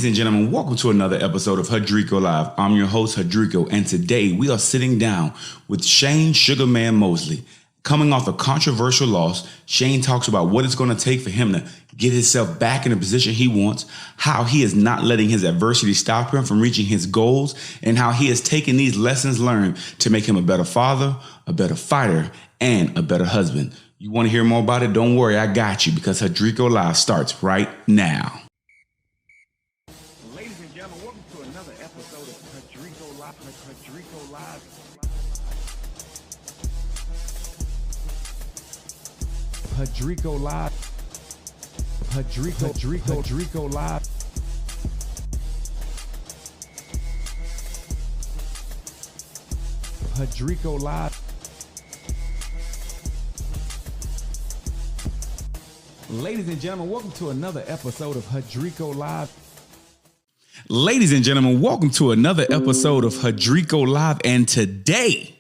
Ladies and gentlemen, welcome to another episode of Hudrico Live. I'm your host, Hudrico, and today we are sitting down with Shane Sugarman Mosley. Coming off a controversial loss, Shane talks about what it's going to take for him to get himself back in the position he wants, how he is not letting his adversity stop him from reaching his goals, and how he has taken these lessons learned to make him a better father, a better fighter, and a better husband. You want to hear more about it? Don't worry, I got you, because Hudrico Live starts right now. Ladies and gentlemen, welcome to another episode of Hudrico Live. Hudrico Live. Hudrico Live. Hudrico Live. Hudrico Live. Ladies and gentlemen, welcome to another episode of Hudrico Live. Ladies and gentlemen, welcome to another episode of Hudrico Live. And today,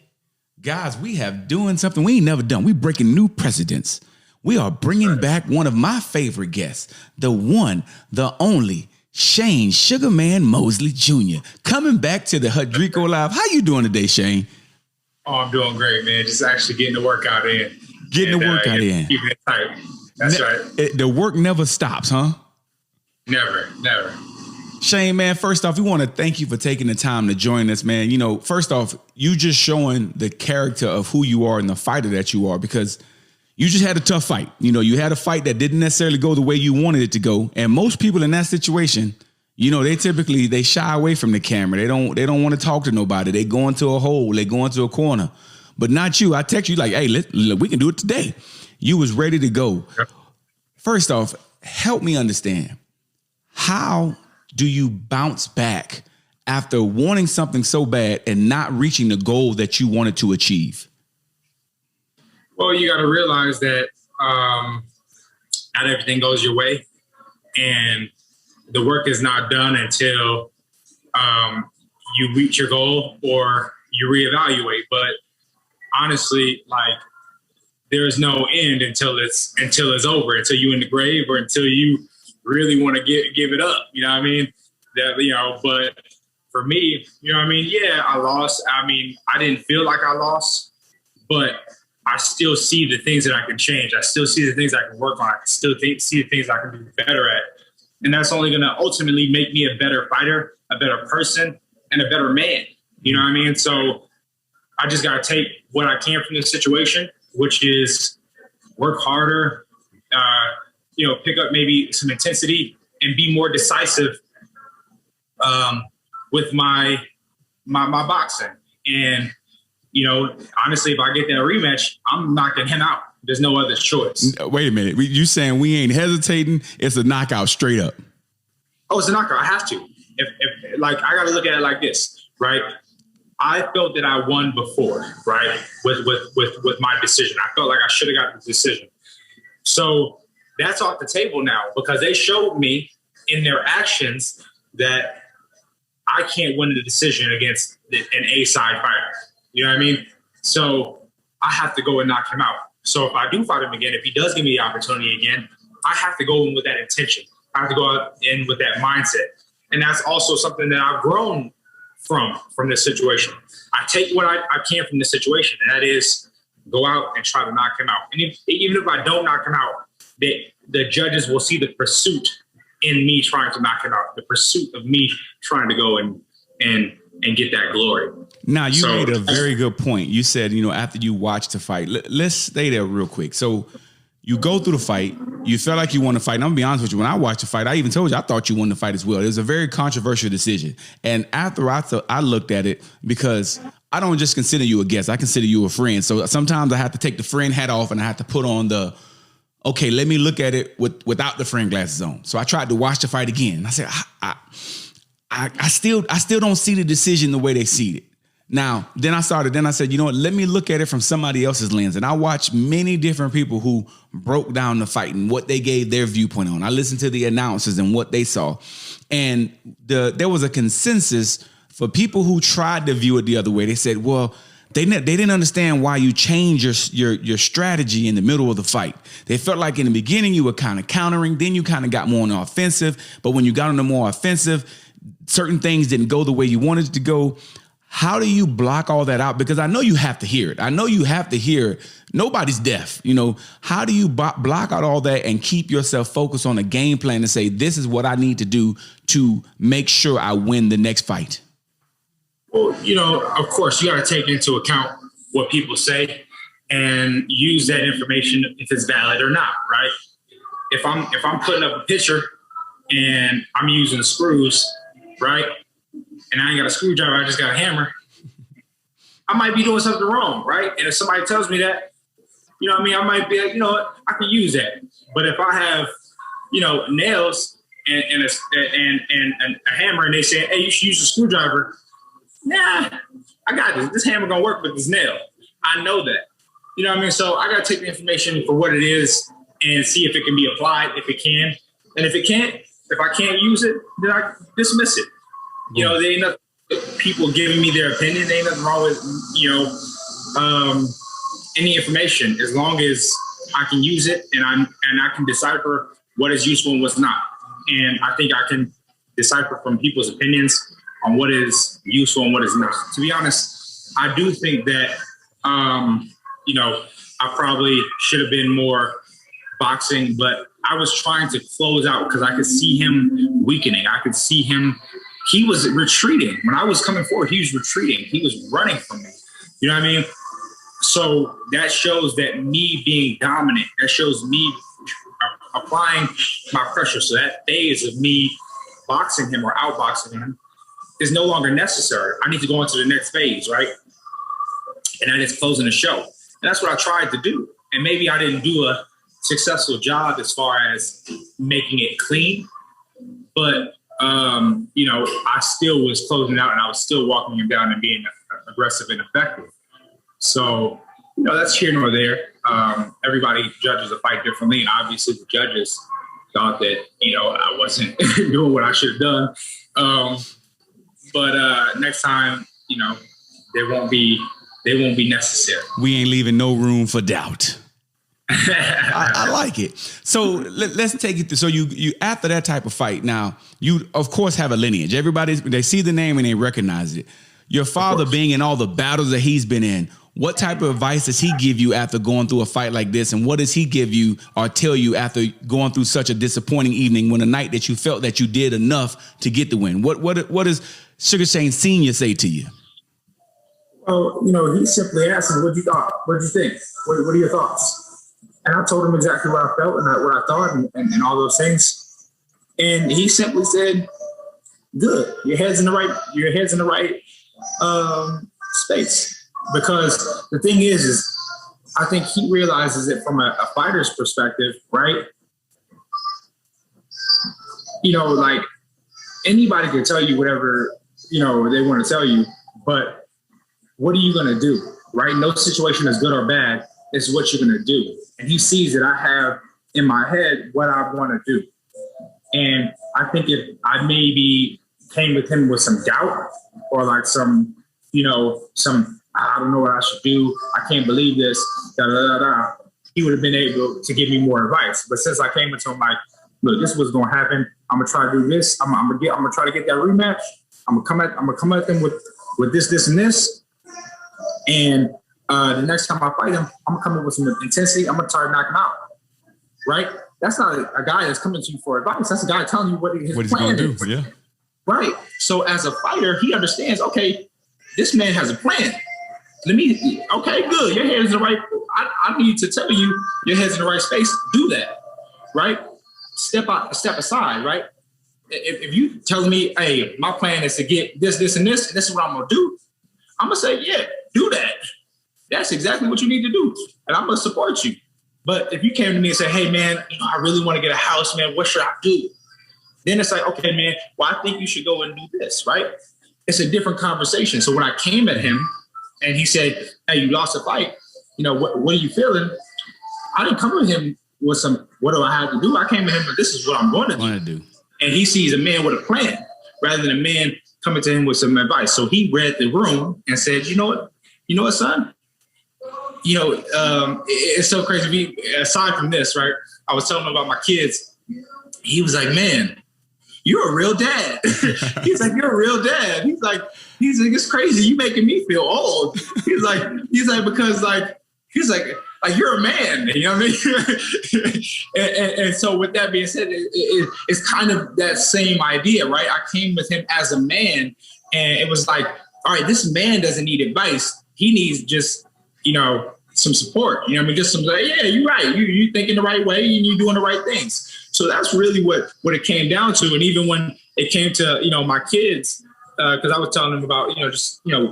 guys, we have doing something we ain't never done. We breaking new precedents. We are bringing back one of my favorite guests, the one, the only, Shane Sugarman Mosley Jr. Coming back to the Hudrico Live. How you doing today, Shane? Oh, I'm doing great, man. Just actually getting the workout in. Getting the workout in. Keeping it tight. That's right. The work never stops, huh? Never. Shane, man, first off, we want to thank you for taking the time to join us, man. You know, first off, you just showing the character of who you are and the fighter that you are, because you just had a tough fight. You know, you had a fight that didn't necessarily go the way you wanted it to go. And most people in that situation, you know, they shy away from the camera. They don't want to talk to nobody. They go into a hole. They go into a corner. But not you. I text you like, hey, we can do it today. You was ready to go. Yep. First off, help me understand. How do you bounce back after wanting something so bad and not reaching the goal that you wanted to achieve? Well, you got to realize that not everything goes your way, and the work is not done until you reach your goal or you reevaluate. But honestly, like, there's no end until it's over, until you're in the grave, or until you really want to give it up. You know what I mean? But for me, you know what I mean? Yeah, I lost. I mean, I didn't feel like I lost, but I still see the things that I can change. I still see the things I can work on. I can still see the things I can be better at. And that's only going to ultimately make me a better fighter, a better person, and a better man. You know what I mean? So I just got to take what I can from this situation, which is work harder, pick up maybe some intensity and be more decisive with my boxing. And, you know, honestly, if I get that rematch, I'm knocking him out. There's no other choice. Wait a minute. You saying we ain't hesitating? It's a knockout straight up. Oh, it's a knockout. I have to. If I got to look at it like this, right? I felt that I won before, right? With my decision. I felt like I should have got the decision. So that's off the table now, because they showed me in their actions that I can't win the decision against an A-side fighter. You know what I mean? So I have to go and knock him out. So if I do fight him again, if he does give me the opportunity again, I have to go in with that intention. I have to go in with that mindset. And that's also something that I've grown from this situation. I take what I can from this situation, and that is go out and try to knock him out. And even if I don't knock him out, the judges will see the pursuit in me trying to knock him out, the pursuit of me trying to go and get that glory. Now, you made a very good point. You said, you know, after you watched the fight, let's stay there real quick. So you go through the fight, you felt like you won the fight. And I'm gonna be honest with you, when I watched the fight, I even told you I thought you won the fight as well. It was a very controversial decision. And after I looked at it, because I don't just consider you a guest, I consider you a friend. So sometimes I have to take the friend hat off and I have to put on okay, let me look at it without the friend glasses on. So I tried to watch the fight again. And I said, I still don't see the decision the way they see it. Now, then I said, you know what, let me look at it from somebody else's lens. And I watched many different people who broke down the fight and what they gave their viewpoint on. I listened to the announcers and what they saw. And there was a consensus for people who tried to view it the other way. They said, well, They didn't understand why you changed your strategy in the middle of the fight. They felt like in the beginning you were kind of countering, then you kind of got more on the offensive. But when you got on the more offensive, certain things didn't go the way you wanted it to go. How do you block all that out? Because I know you have to hear it. I know you have to hear it. Nobody's deaf. You know, how do you block out all that and keep yourself focused on a game plan and say, this is what I need to do to make sure I win the next fight? Well, you know, of course, you got to take into account what people say and use that information if it's valid or not, right? If I'm putting up a picture and I'm using screws, right, and I ain't got a screwdriver, I just got a hammer, I might be doing something wrong, right? And if somebody tells me that, you know what I mean, I might be like, you know what, I can use that. But if I have, you know, nails and a hammer and they say, hey, you should use a screwdriver, nah, I got this. This hammer gonna work with this nail. I know that. You know what I mean? So I gotta take the information for what it is and see if it can be applied, if it can. And if it can't, if I can't use it, then I dismiss it. You know, there ain't nothing, people giving me their opinion. There ain't nothing wrong with, you know, any information as long as I can use it and I can decipher what is useful and what's not. And I think I can decipher from people's opinions on what is useful and what is not. To be honest, I do think that, you know, I probably should have been more boxing, but I was trying to close out because I could see him weakening. I could see him. He was retreating. When I was coming forward, he was retreating. He was running from me. You know what I mean? So that shows that me being dominant, that shows me applying my pressure. So that phase of me boxing him or outboxing him is no longer necessary. I need to go into the next phase, right? And that is closing the show. And that's what I tried to do. And maybe I didn't do a successful job as far as making it clean, but you know, I still was closing out and I was still walking him down and being aggressive and effective. So, you know, that's here nor there. Everybody judges a fight differently. And obviously the judges thought that, you know, I wasn't doing what I should have done. But next time, you know, they won't be necessary. We ain't leaving no room for doubt. I like it. So let's take it. So you after that type of fight, now you of course have a lineage. Everybody, they see the name and they recognize it. Your father being in all the battles that he's been in, what type of advice does he give you after going through a fight like this? And what does he give you or tell you after going through such a disappointing evening when a night that you felt that you did enough to get the win? What does Sugar Shane Sr. say to you? Well, you know, he simply asked me, what you thought? What did you think? What are your thoughts? And I told him exactly what I felt and what I thought and all those things. And he simply said, good, your head's in the right space. Because the thing is I think he realizes it from a fighter's perspective, right? You know, like anybody can tell you whatever, you know, they want to tell you, but what are you going to do, right? No situation is good or bad. It's what you're going to do. And he sees that I have in my head what I want to do. And I think if I maybe came with him with some doubt or like some, you know, I don't know what I should do, I can't believe this, da, da, da, da, he would have been able to give me more advice. But since I came into him like, look, this is what's going to happen. I'm going to try to do this. I'm going to try to get that rematch. I'm going to come at them with this, and this. And the next time I fight him, I'm going to come in with some intensity. I'm going to try to knock him out. Right? That's not a guy that's coming to you for advice. That's a guy telling you what he's going to do. Yeah. Right. So as a fighter, he understands, okay, this man has a plan. Okay, good. Your head is in the right. I need to tell you your head's in the right space. Do that. Right? Step aside. Right? If you telling me, hey, my plan is to get this, and this is what I'm going to do, I'm going to say, yeah, do that. That's exactly what you need to do. And I'm going to support you. But if you came to me and said, hey, man, you know, I really want to get a house, man. What should I do? Then it's like, okay, man, well, I think you should go and do this, right? It's a different conversation. So when I came at him and he said, hey, you lost a fight, you know, what are you feeling? I didn't come at him with some, what do I have to do? I came at him with, this is what I'm going to do. And he sees a man with a plan rather than a man coming to him with some advice. So he read the room and said, you know what? you know what, son? It's so crazy. Aside from this, right? I was telling him about my kids. He was like, man, you're a real dad. He's like, you're a real dad. He's like, it's crazy. You making me feel old. He's like, because you're a man. You know what I mean? and so with that being said, it's kind of that same idea, right? I came with him as a man, and it was like, all right, this man doesn't need advice. He needs just, some support. You know what I mean? Just some, yeah, you're right. You're thinking the right way and you're doing the right things. So that's really what it came down to. And even when it came to, my kids, because I was telling them about, what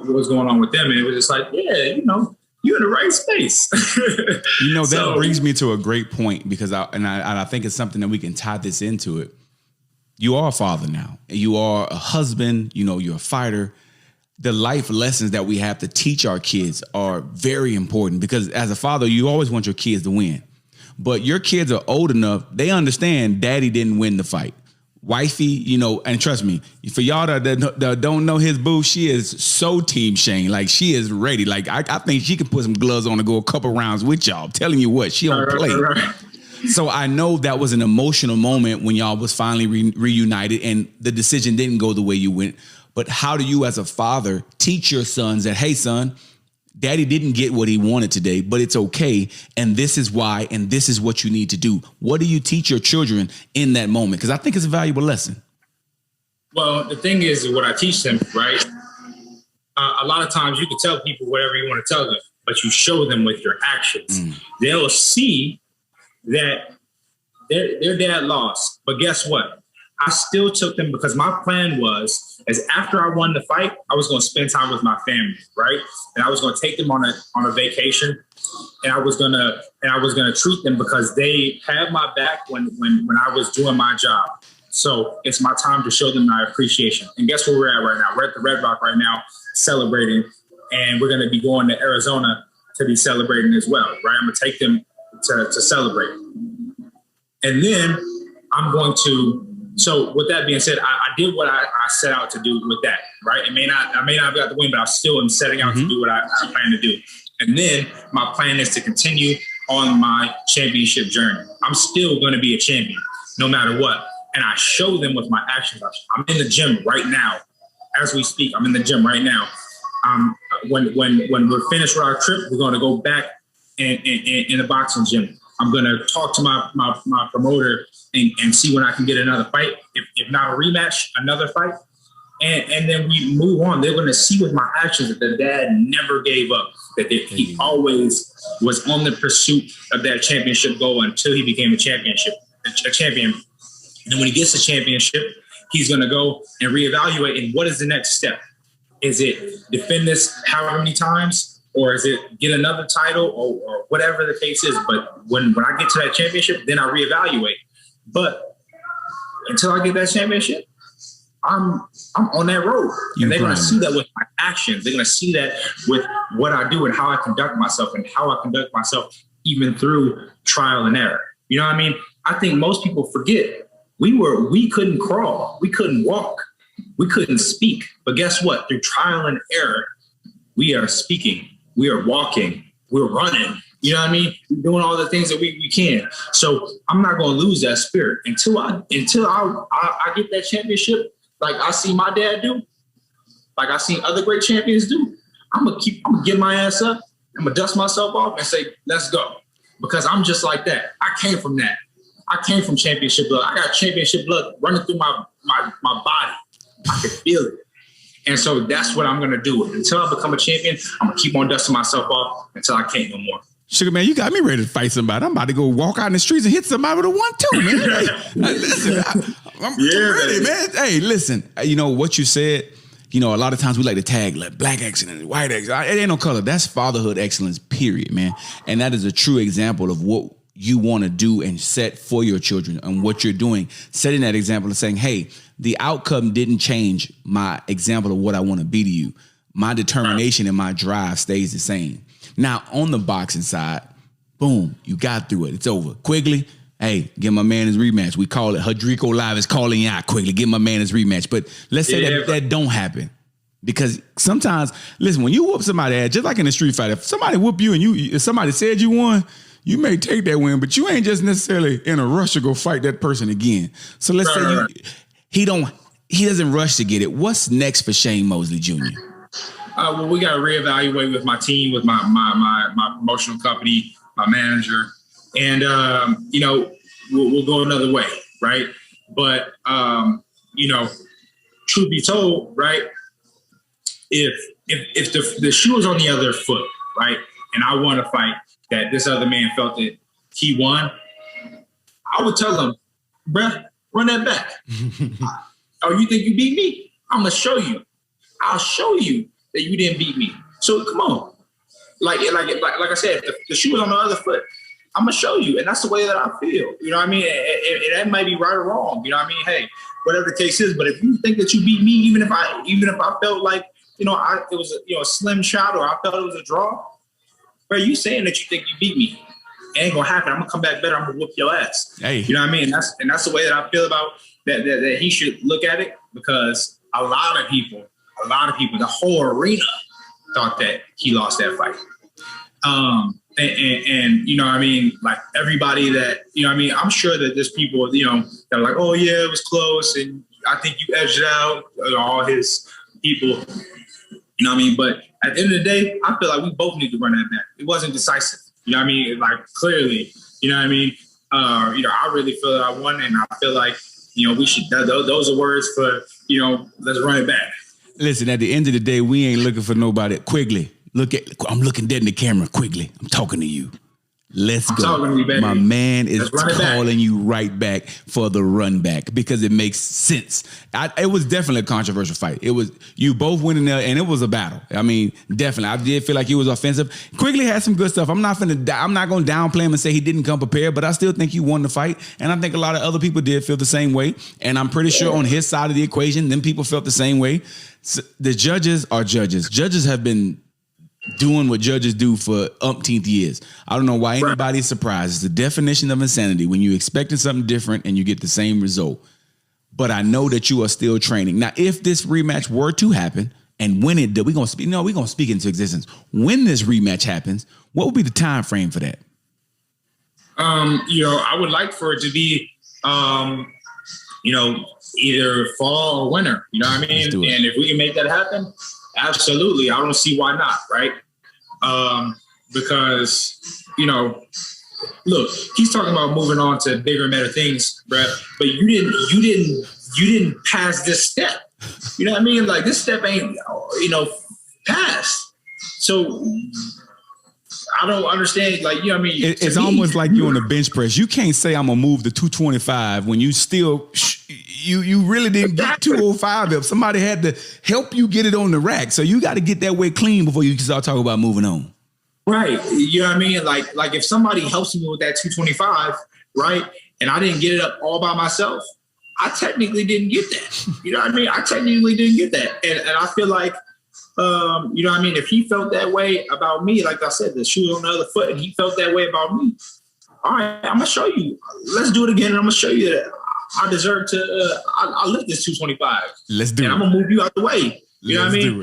was going on with them. And it was just like, yeah, you're in the right space. That brings me to a great point, because I think it's something that we can tie this into it. You are a father now. You are a husband. You're a fighter. The life lessons that we have to teach our kids are very important, because as a father, you always want your kids to win. But your kids are old enough, they understand daddy didn't win the fight. Wifey, and trust me, for y'all that don't know his boo, she is so team Shane. Like, she is ready. Like, I think she can put some gloves on and go a couple rounds with y'all. I'm telling you what, she don't play. Right. So I know that was an emotional moment when y'all was finally reunited and the decision didn't go the way you went. But how do you as a father teach your sons that, hey, son, daddy didn't get what he wanted today, but it's okay. And this is why, and this is what you need to do. What do you teach your children in that moment? Because I think it's a valuable lesson. Well, the thing is, what I teach them, right? A lot of times you can tell people whatever you want to tell them, but you show them with your actions. They'll see that their dad lost. But guess what? I still took them, because my plan was, as after I won the fight, I was going to spend time with my family, right? And I was going to take them on a vacation, and I was going to treat them, because they had my back when I was doing my job. So it's my time to show them my appreciation. And guess where we're at right now? We're at the Red Rock right now, celebrating, and we're going to be going to Arizona to be celebrating as well, right? I'm going to take them to celebrate, and then I'm going to. So with that being said, I did what I set out to do with that, right? I may not have got the win, but I still am setting out to do what I plan to do. And then my plan is to continue on my championship journey. I'm still going to be a champion no matter what. And I show them with my actions. I'm in the gym right now. As we speak, I'm in the gym right now. When we're finished with our trip, we're going to go back in the boxing gym. I'm going to talk to my promoter and see when I can get another fight. If not a rematch, another fight. And then we move on. They're going to see with my actions that the dad never gave up, that he always was on the pursuit of that championship goal until he became a champion. And then when he gets the championship, he's going to go and reevaluate. And what is the next step? Is it defend this however many times? Or is it get another title, or whatever the case is? But when I get to that championship, then I reevaluate. But until I get that championship, I'm on that road. And they're going to see that with my actions. They're going to see that with what I do and how I conduct myself, and how I conduct myself even through trial and error. You know what I mean? I think most people forget we couldn't crawl. We couldn't walk. We couldn't speak. But guess what? Through trial and error, we are speaking. We are walking. We're running. You know what I mean? We're doing all the things that we can. So I'm not going to lose that spirit until I get that championship. Like I see my dad do, like I see other great champions do. I'm gonna get my ass up. I'm gonna dust myself off and say, let's go. Because I'm just like that. I came from that. I came from championship blood. I got championship blood running through my body. I can feel it. And so that's what I'm going to do. Until I become a champion, I'm going to keep on dusting myself off until I can't no more. Sugar man, you got me ready to fight somebody. I'm about to go walk out in the streets and hit somebody with a 1-2, man. Listen, I'm ready, man. Hey, listen, you know what you said? A lot of times we like to tag like black excellence, white excellence. It ain't no color. That's fatherhood excellence, period, man. And that is a true example of what you want to do and set for your children and what you're doing. Setting that example and saying, hey, the outcome didn't change my example of what I want to be to you. My determination and my drive stays the same. Now, on the boxing side, boom, you got through it. It's over. Quigley, hey, give my man his rematch. We call it Hudrico Live is calling you out, Quigley. Give my man his rematch. But let's say that don't happen. Because sometimes, listen, when you whoop somebody ass, just like in a street fight, if somebody whoop you and if somebody said you won, you may take that win, but you ain't just necessarily in a rush to go fight that person again. So let's say he doesn't rush to get it. What's next for Shane Mosley Jr.? Well, we got to reevaluate with my team, with my promotional company, my manager, and we'll go another way, right? But truth be told, right? If the shoe was on the other foot, right, and I won a fight that this other man felt that he won, I would tell him, bruh, run that back. Oh, you think you beat me? I'm gonna show you. I'll show you that you didn't beat me. So come on, like I said, if the shoe was on the other foot, I'm gonna show you, and that's the way that I feel. You know what I mean? And that might be right or wrong. You know what I mean? Hey, whatever the case is. But if you think that you beat me, even if I felt like it was a slim shot, or I felt it was a draw, bro, you saying that you think you beat me? It ain't gonna happen. I'm gonna come back better. I'm gonna whoop your ass. Hey, you know what I mean? And that's the way that I feel about that he should look at it, because a lot of people, the whole arena thought that he lost that fight. And you know what I mean? Like everybody that, you know what I mean? I'm sure that there's people, that are like, oh yeah, it was close, and I think you edged it out, all his people. You know what I mean? But at the end of the day, I feel like we both need to run that back. It wasn't decisive. You know what I mean? Like clearly, you know what I mean? I really feel that I won, and I feel like, we should, those are words for, let's run it back. Listen, at the end of the day, we ain't looking for nobody. Quigley, I'm looking dead in the camera. Quigley, I'm talking to you. Let's go. Talking to you, baby. My man is calling you right back for the run back, because it makes sense. It was definitely a controversial fight. It was, you both went in there, and it was a battle. I mean, definitely. I did feel like he was offensive. Quigley had some good stuff. I'm not going to downplay him and say he didn't come prepared, but I still think he won the fight. And I think a lot of other people did feel the same way. And I'm pretty sure on his side of the equation, them people felt the same way. So the judges are judges. Judges have been doing what judges do for umpteenth years. I don't know why anybody's surprised. It's the definition of insanity when you're expecting something different and you get the same result. But I know that you are still training. Now, if this rematch were to happen, and when we're gonna speak into existence. When this rematch happens, what would be the time frame for that? I would like for it to be either fall or winter. You know what I mean? And if we can make that happen, absolutely. I don't see why not, right? Because, look, he's talking about moving on to bigger and better things, Brett, but you didn't pass this step. You know what I mean? Like, this step ain't, passed. So I don't understand. Like, I mean? It's almost like you're on a bench press. You can't say I'm going to move to 225 when you still... You really didn't get 205 up. Somebody had to help you get it on the rack. So you got to get that weight clean before you can start talking about moving on. Right. You know what I mean? Like if somebody helps me with that 225, right, and I didn't get it up all by myself, I technically didn't get that. You know what I mean? I technically didn't get that. And I feel like, you know what I mean? If he felt that way about me, like I said, the shoe on the other foot, and he felt that way about me, all right, I'm going to show you. Let's do it again, and I'm going to show you that I deserve to, I lift this 225. Let's do it. And I'm going to move you out the way. You know what I mean? Do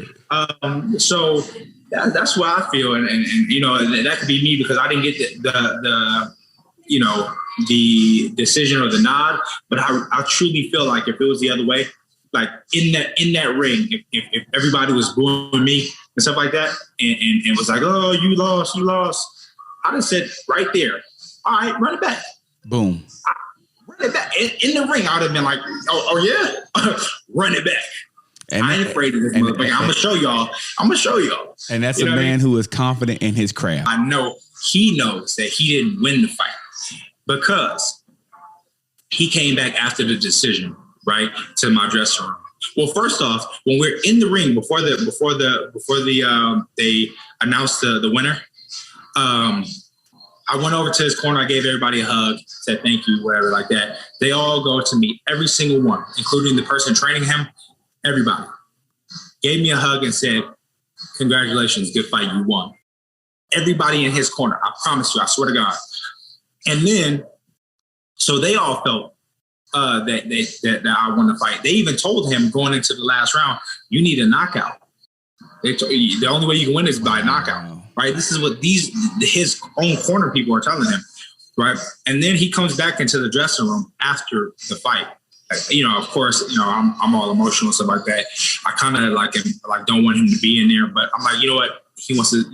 it. So that's what I feel. And that could be me, because I didn't get the decision or the nod. But I truly feel like if it was the other way, like in that ring, if everybody was booing me and stuff like that, and was like, oh, you lost. I just said right there, all right, run it back. Boom. Run it back. In the ring, I would have been like, oh yeah, run it back. And I ain't afraid of this motherfucker. I'm going to show y'all. And that's a man who is confident in his craft. I know he knows that he didn't win the fight, because he came back after the decision, right, to my dressing room. Well, first off, when we're in the ring before they announced the winner, I went over to his corner. I gave everybody a hug, said thank you, whatever, like that. They all go to me, every single one, including the person training him. Everybody gave me a hug and said, congratulations, good fight, you won. Everybody in his corner, I promise you, I swear to God. And then, so they all felt that I won the fight. They even told him going into the last round, you need a knockout. The only way you can win is by knockout, right? This is what his own corner people are telling him, right? And then he comes back into the dressing room after the fight. Of course, I'm all emotional and stuff like that. I kind of don't want him to be in there, but I'm like, you know what? He wants to,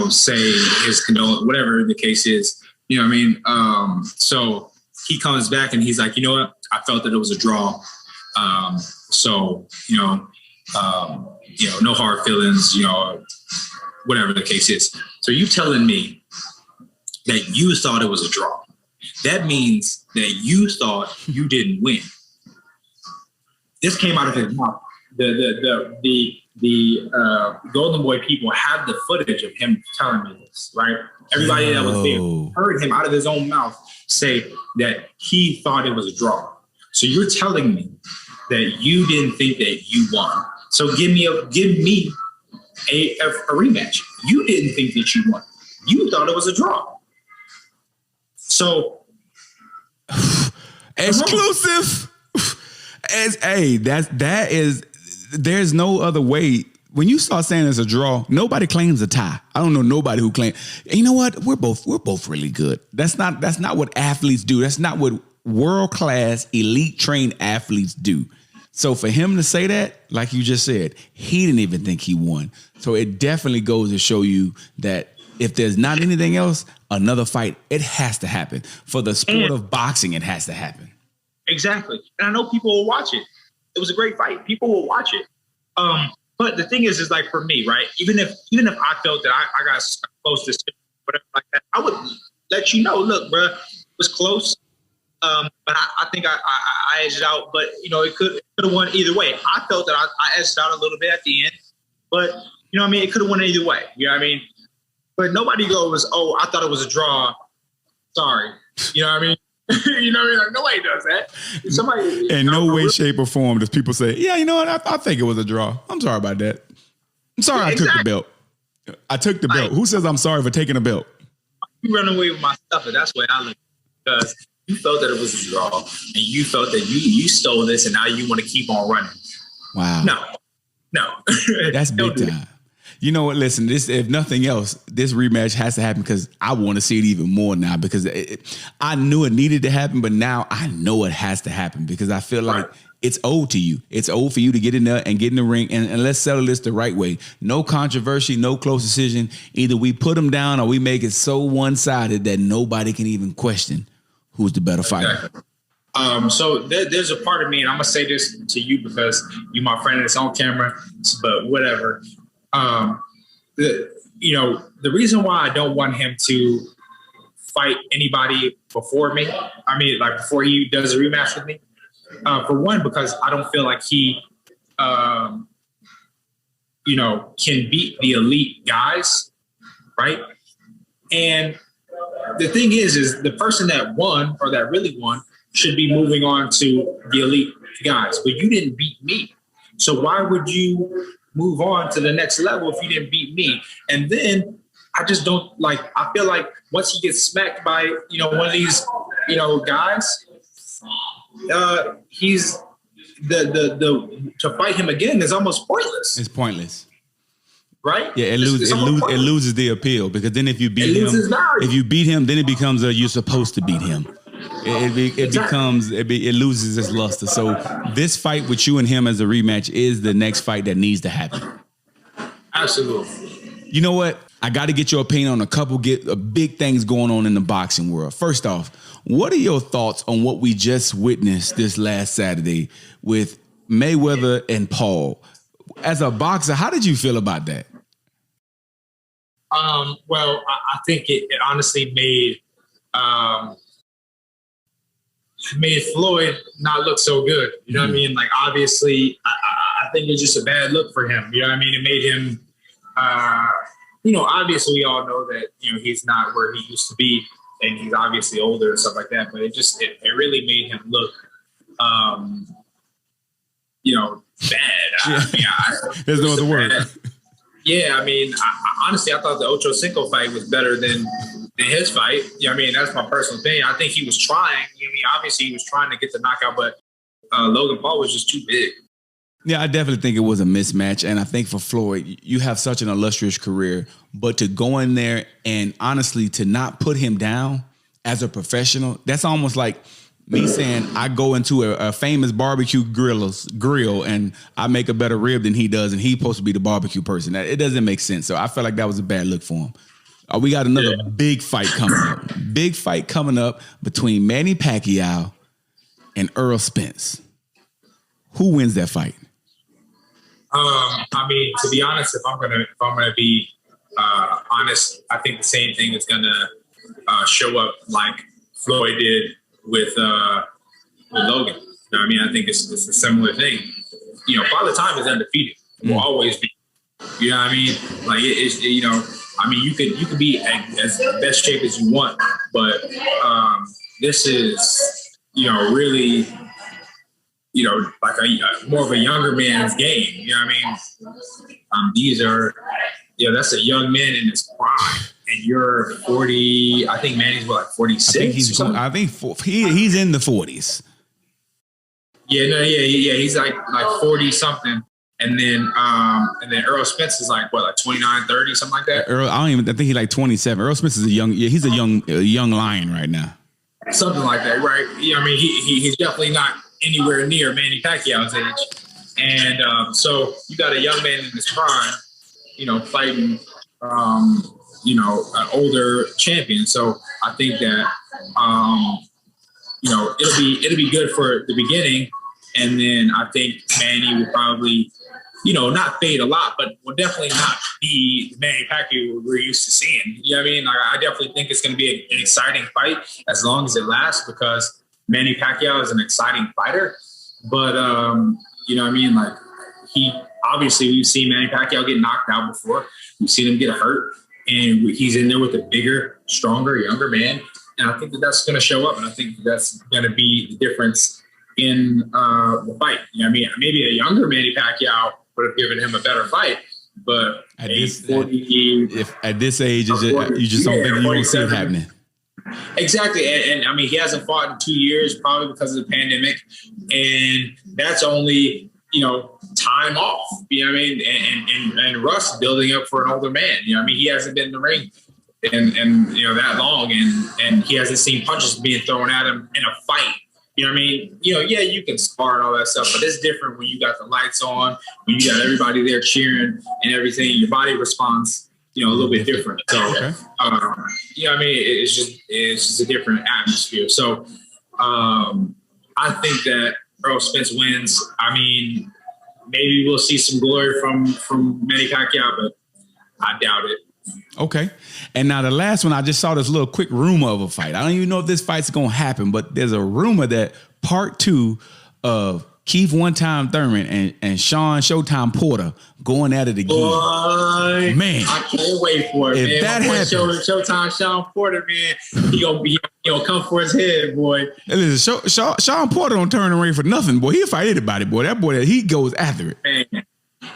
say his condolence, whatever the case is. You know what I mean? So he comes back and he's like, you know what? I felt that it was a draw. No hard feelings, whatever the case is. So you telling me that you thought it was a draw. That means that you thought you didn't win. This came out of his mouth. The Golden Boy people have the footage of him telling me this, right? Everybody that was there heard him out of his own mouth say that he thought it was a draw. So you're telling me that you didn't think that you won. So give me a rematch. You didn't think that you won. You thought it was a draw. So exclusive. There's no other way. When you start saying it's a draw, nobody claims a tie. I don't know nobody who claims. You know what? We're both really good. That's not what athletes do. That's not what world-class, elite trained athletes do. So for him to say that, like you just said, he didn't even think he won. So it definitely goes to show you that if there's not anything else, another fight, it has to happen. For the sport of boxing, it has to happen. Exactly. And I know people will watch it. It was a great fight. People will watch it. But the thing is like for me, right? Even if I felt that I got close to whatever like that, I would let you know, look, bro, it was close. But I think I edged out, but it could have won either way. I felt that I edged out a little bit at the end, but it could have won either way. You know what I mean? But nobody goes, oh, I thought it was a draw. Sorry. You know what I mean? You know what I mean? Like, nobody does that. Somebody in no way, shape, or form does people say, yeah, you know what? I think it was a draw. I'm sorry about that. I'm sorry I took the belt. I took the belt. Who says I'm sorry for taking a belt? You run away with my stuff, and that's the way I look. Because you felt that it was a draw, and you felt that you stole this, and now you want to keep on running. Wow. No. That's big time. You know what? Listen, if nothing else, this rematch has to happen because I want to see it even more now because I knew it needed to happen, but now I know it has to happen because I feel like it's owed to you. It's owed for you to get in there and get in the ring and let's settle this the right way. No controversy, no close decision. Either we put them down or we make it so one-sided that nobody can even question who's the better fighter. So there's a part of me, and I'm going to say this to you because you're my friend and it's on camera, but whatever. The reason why I don't want him to fight anybody before me, before he does a rematch with me, for one, because I don't feel like he, can beat the elite guys, right? And the thing is the person that won or that really won should be moving on to the elite guys, but you didn't beat me. So why would you move on to the next level if you didn't beat me? And then I just don't I feel like once he gets smacked by, one of these, guys, he's to fight him again is almost pointless. It's pointless. Right? Yeah, it loses the appeal because then if you beat him, then it becomes you're supposed to beat him. It loses its luster. So this fight with you and him as a rematch is the next fight that needs to happen. Absolutely. You know what? I got to get your opinion on a couple big things going on in the boxing world. First off, what are your thoughts on what we just witnessed this last Saturday with Mayweather and Paul? As a boxer, how did you feel about that? Well, I think it honestly made Floyd not look so good. You know what I mean? Like, obviously, I think it's just a bad look for him. You know what I mean? It made him, obviously we all know that, he's not where he used to be and he's obviously older and stuff like that. But it really made him look, bad. There's no other word. Yeah, honestly, I thought the Ocho Cinco fight was better than his fight. That's my personal opinion. I think he was trying. Obviously he was trying to get the knockout, but Logan Paul was just too big. Yeah, I definitely think it was a mismatch. And I think for Floyd, you have such an illustrious career, but to go in there and honestly to not put him down as a professional, that's almost like me saying I go into a famous barbecue grill and I make a better rib than he does, and he's supposed to be the barbecue person. It doesn't make sense. So I felt like that was a bad look for him. We got another big fight coming up. Big fight coming up between Manny Pacquiao and Errol Spence. Who wins that fight? I mean, to be honest, if I'm gonna be honest, I think the same thing is gonna show up like Floyd did with Logan. You know what I mean? I think it's a similar thing. You know, Father Time is undefeated. Will always be. You know what I mean? Like it's you know, I mean, you could be as best shape as you want, but this is, you know, really, you know, like more of a younger man's game. You know what I mean? These are, you know, that's a young man in his prime, and you're 40. I think Manny's what, like 46. I think he's in the 40s. Yeah, he's like 40 something, and then Errol Spence is like what, like 29, 30, something like that. I think he's like 27. Errol Spence is he's a young lion right now. Something like that, right? Yeah, I mean, he's definitely not anywhere near Manny Pacquiao's age, and so you got a young man in his prime, you know, fighting, you know, an older champion. So I think that, you know, it'll be good for the beginning, and then I think Manny will probably, you know, not fade a lot, but will definitely not be the Manny Pacquiao we're used to seeing. You know what I mean? Like, I definitely think it's going to be an exciting fight as long as it lasts, because Manny Pacquiao is an exciting fighter. But, you know what I mean? Like, we've seen Manny Pacquiao get knocked out before. We've seen him get hurt, and he's in there with a bigger, stronger, younger man. And I think that's going to show up, and I think that's going to be the difference in the fight. You know what I mean? Maybe a younger Manny Pacquiao would have given him a better fight, but at this age, you just don't think you won't see it happening. Exactly, and I mean, he hasn't fought in 2 years, probably because of the pandemic, and that's only, you know, time off. You know what I mean? And Russ building up for an older man. You know what I mean? He hasn't been in the ring and you know, that long, and he hasn't seen punches being thrown at him in a fight. You know what I mean? You know, yeah, you can spar and all that stuff, but it's different when you got the lights on, when you got everybody there cheering and everything. Your body responds, you know, a little bit different. So, you know what I mean? It's just a different atmosphere. So, I think that Errol Spence wins. I mean, maybe we'll see some glory from Manny Pacquiao, but I doubt it. Okay. And now the last one, I just saw this little quick rumor of a fight. I don't even know if this fight's going to happen, but there's a rumor that part 2 of Keith One Time Thurman and Sean Showtime Porter going at it again. Boy, man, I can't wait for it, if man. That happens, Showtime Sean Porter, man, he gonna come for his head, boy. Hey, listen, Sean Porter don't turn the ring for nothing, boy. He'll fight anybody, boy. That boy, he goes after it. Man, and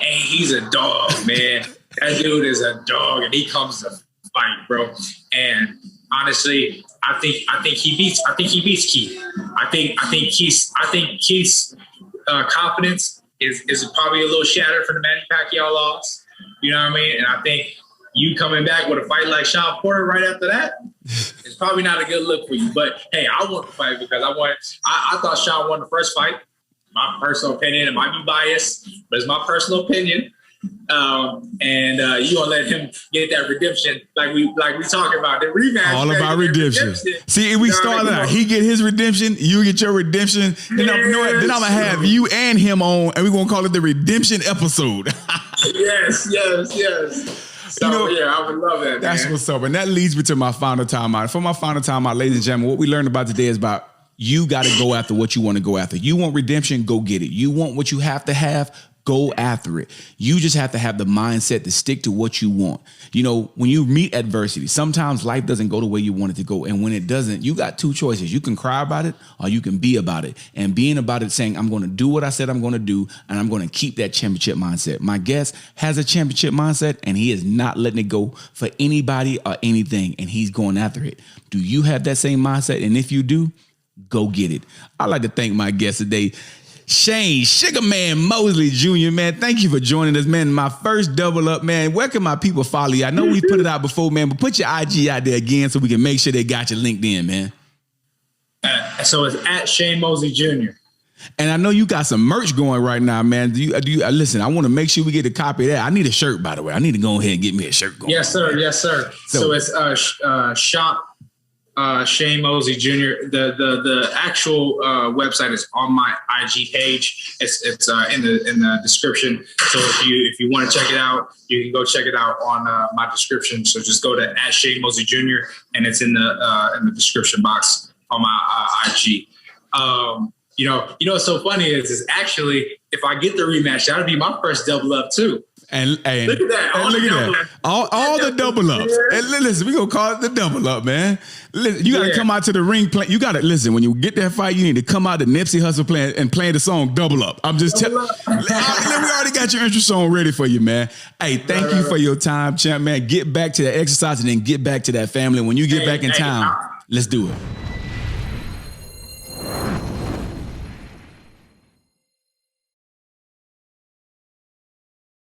he's a dog, man. That dude is a dog, and he comes to fight, bro. And honestly, I think he beats Keith. I think Keith's confidence is probably a little shattered from the Manny Pacquiao loss. You know what I mean? And I think you coming back with a fight like Sean Porter right after that is probably not a good look for you. But hey, I want the fight because I thought Sean won the first fight. My personal opinion, it might be biased, but it's my personal opinion. And you gonna let him get that redemption like we talking about the rematch. All about redemption. See, we started out. He get his redemption, you get your redemption. Then I'm gonna have you and him on, and we're gonna call it the redemption episode. yes. So yeah, I would love that. That's what's up, and that leads me to my final timeout. For my final timeout, ladies and gentlemen, what we learned about today is about you got to go after what you want to go after. You want redemption, go get it. You want what you have to have, go after it. You just have to have the mindset to stick to what you want. You know, when you meet adversity, sometimes life doesn't go the way you want it to go. And when it doesn't, you got two choices. You can cry about it or you can be about it. And being about it, saying, I'm going to do what I said I'm going to do, and I'm going to keep that championship mindset. My guest has a championship mindset, and he is not letting it go for anybody or anything, and he's going after it. Do you have that same mindset? And if you do, go get it. I'd like to thank my guest today, Shane Sugar Man Mosley Jr. Man, thank you for joining us, man. My first double up, man. Where can my people follow you? I know we put it out before, man, but put your IG out there again so we can make sure they got you linked in, man. So it's at Shane Mosley Jr. And I know you got some merch going right now, man. Do you listen? I want to make sure we get a copy of that. I need a shirt, by the way. I need to go ahead and get me a shirt going. Yes, sir. Yes, sir. So it's shop Shane Mosley Jr. The actual website is on my IG page. It's in the description. So if you want to check it out, you can go check it out on my description. So just go to at Shane Mosley Jr. and it's in the description box on my IG. You know what's so funny is actually if I get the rematch, that'll be my first double up too. And look at that. Look at that. All the double ups. And listen, we're going to call it the double up, man. Listen, you got to come out to the ring. You got to listen, when you get that fight, you need to come out to Nipsey Hussle playing the song Double Up. I'm just telling you. We already got your intro song ready for you, man. Hey, thank you for your time, champ, man. Get back to that exercise and then get back to that family. When you get back in town, let's do it.